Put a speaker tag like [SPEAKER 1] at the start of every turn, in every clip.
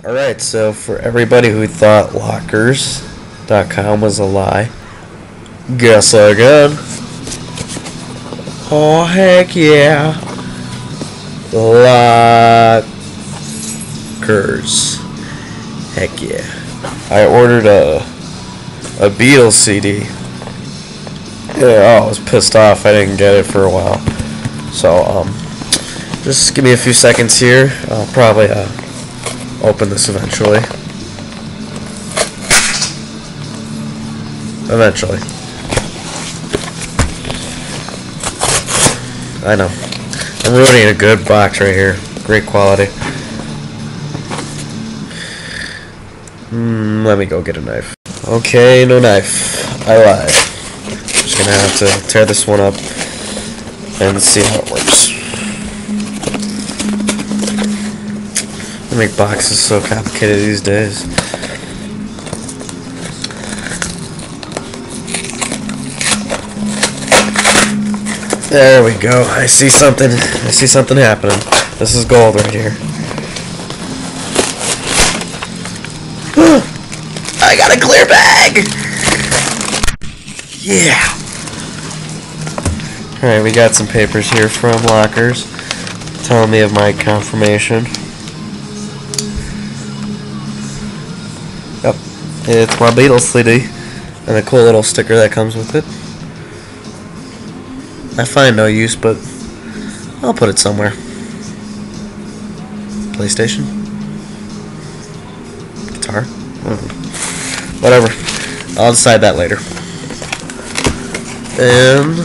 [SPEAKER 1] Alright, so for everybody who thought Lockerz.com was a lie, guess again. Oh, heck yeah. Lockerz. Heck yeah. I ordered a Beatles CD. Yeah, I was pissed off I didn't get it for a while. So, just give me a few seconds here. I'll probably, open this eventually. I know. I'm ruining a good box right here. Great quality. Let me go get a knife. Okay, no knife. I lied. Just gonna have to tear this one up and see how it works. They make boxes so complicated these days. There we go. I see something happening. This is gold right here. I got a clear bag! Yeah! Alright, we got some papers here from Lockerz telling me of my confirmation. Yep, it's my Beatles CD and a cool little sticker that comes with it. I find no use, but I'll put it somewhere. PlayStation? Guitar? Whatever. I'll decide that later. And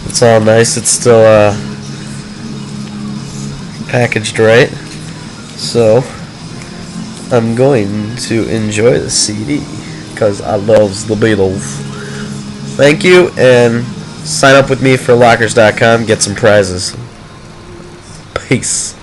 [SPEAKER 1] it's all nice. It's still packaged right. So I'm going to enjoy the CD because I loves the Beatles. Thank you, and sign up with me for Lockerz.com. Get some prizes. Peace.